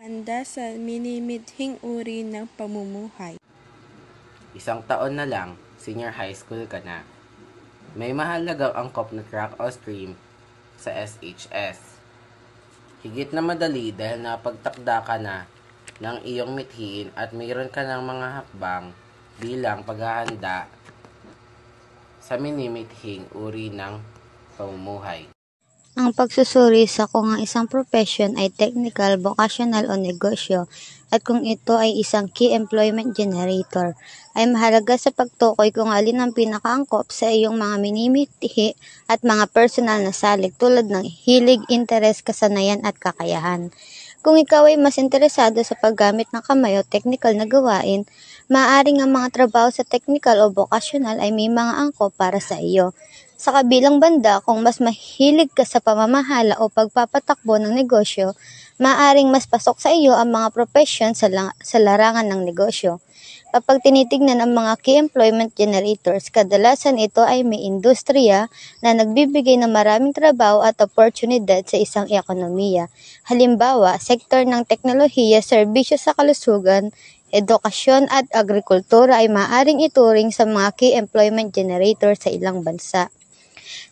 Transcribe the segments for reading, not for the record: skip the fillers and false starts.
Handa sa minimidhing uri ng pamumuhay. Isang taon na lang, senior high school ka na. May mahalagang angkop na track o stream sa SHS. Higit na madali dahil napagtakda ka na ng iyong mithiin at mayroon ka ng mga hakbang bilang paghahanda sa minimithing uri ng pamumuhay. Ang pagsusuri sa kung ang isang profession ay technical, vocational o negosyo at kung ito ay isang key employment generator ay mahalaga sa pagtukoy kung alin ang pinakaangkop sa iyong mga minimithi at mga personal na salik tulad ng hilig, interes, kasanayan at kakayahan. Kung ikaw ay mas interesado sa paggamit ng kamay o technical na gawain, maaaring ang mga trabaho sa technical o vocational ay may mga angkop para sa iyo. Sa kabilang banda, kung mas mahilig ka sa pamamahala o pagpapatakbo ng negosyo, maaaring mas pasok sa iyo ang mga profession sa larangan ng negosyo. Kapag tinitignan ang mga key employment generators, kadalasan ito ay may industriya na nagbibigay ng maraming trabaho at oportunidad sa isang ekonomiya. Halimbawa, sektor ng teknolohiya, serbisyo sa kalusugan, edukasyon at agrikultura ay maaaring ituring sa mga key employment generator sa ilang bansa.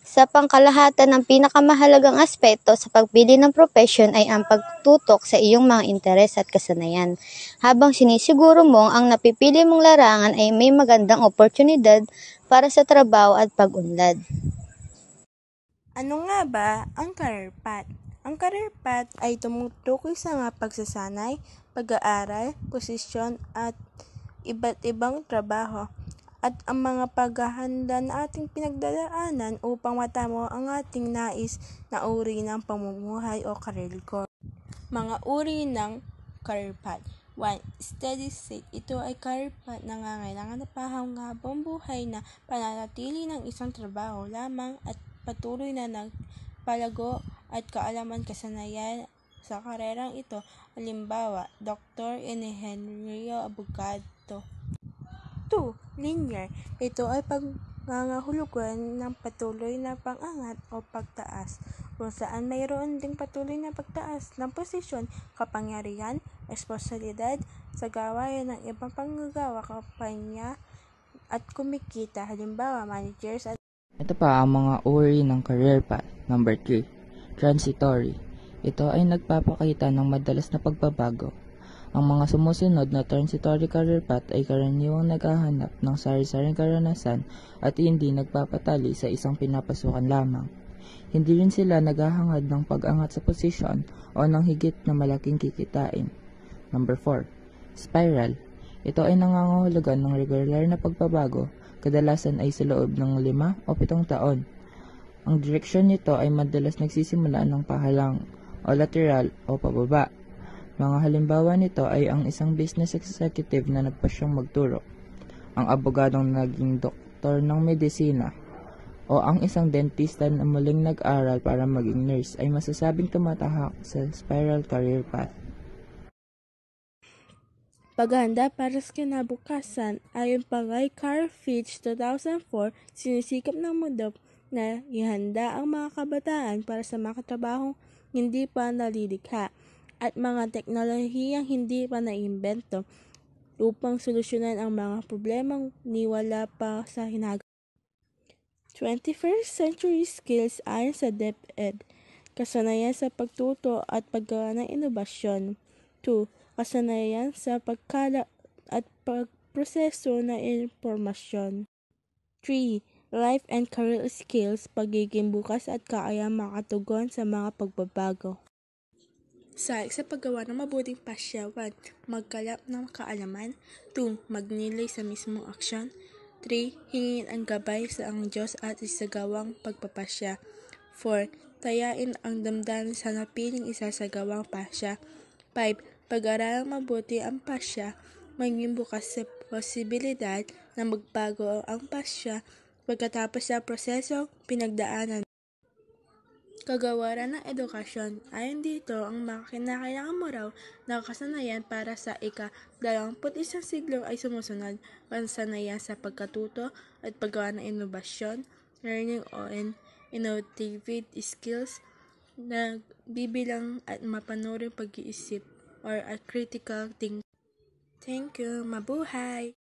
Sa pangkalahatan, ang pinakamahalagang aspeto sa pagpili ng profesyon ay ang pagtutok sa iyong mga interes at kasanayan. Habang sinisiguro mo ang napipili mong larangan ay may magandang oportunidad para sa trabaho at pag-unlad. Ano nga ba ang career path? Ang career path ay tumutukoy sa mga pagsasanay, pag-aaral, posisyon at iba't ibang trabaho at ang mga paghahanda na ating pinagdadaanan upang matamo ang ating nais na uri ng pamumuhay o career goal. Mga uri ng career path. 1. Steady state. Ito ay career path na nangangailangan ng panghabang buhay na pananatili ng isang trabaho lamang at patuloy na nagpalago at kaalaman kasanayan sa karerang ito. Halimbawa, doktor, inhinyero, abogado. 2. Linear. Ito ay pangangahulugan ng patuloy na pag-angat o pagtaas, kung saan mayroon ding patuloy na pagtaas ng posisyon, kapangyarihan, responsibilidad sa gawain ng ibang panggagawa, kampanya at kumikita. Halimbawa, managers at Ito pa ang mga uri ng career path. Number 3. Transitory. Ito ay nagpapakita ng madalas na pagbabago. Ang mga sumusunod na transitory career path ay karaniwang naghahanap ng sari-saring karanasan at hindi nagpapatali sa isang pinapasukan lamang. Hindi rin sila naghahangad ng pag-angat sa posisyon o ng higit na malaking kikitain. Number 4. Spiral. Ito ay nangangahulugan ng regular na pagbabago, kadalasan ay sa loob ng 5 o 7 taon. Ang direksyon nito ay madalas nagsisimula ng pahalang o lateral o pababa. Mga halimbawa nito ay ang isang business executive na nagpasyang magturo, ang abogadong naging doktor ng medisina, o ang isang dentista na muling nag-aral para maging nurse ay masasabing tumatahak sa spiral career path. paghahanda para sa kinabukasan. Ayon pa kay Carl Fitch 2004, sinisikap ng mundo na ihanda ang mga kabataan para sa mga trabahong hindi pa nalilikha at mga teknolohiyang hindi pa naimbento upang solusyonan ang mga problemang niwala pa sa hinagap. 21st century skills ayon sa DepEd, kasanayan sa pagtuto at paggawa ng inobasyon. 2. Kasanayan sa pagkala at pagproseso ng impormasyon. 3. Life and career skills, pagiging bukas at kaayang makatugon sa mga pagbabago. Sa paggawa ng mabuting pasya. 1. Magkalap ng kaalaman. 2. Magnilay sa mismong aksyon. 3. Hingin ang gabay sa ang Diyos at isagawang pagpapasya. 4. Tayain ang damdamin sa napiling isasagawang pasya. 5. Pag-aralang mabuti ang pasya, maging bukas sa posibilidad na magbago ang pasya pagkatapos sa prosesong pinagdaanan. Kagawaran ng edukasyon. Ayon dito, ang mga kinakailangan mo raw na kasanayan para sa ika-21 siglo ay sumusunod: kasanayan sa pagkatuto at paggawa ng inobasyon, learning on innovative skills, nagbibilang at mapanuring pag-iisip, or a critical thinker. Thank you. Mabuhay!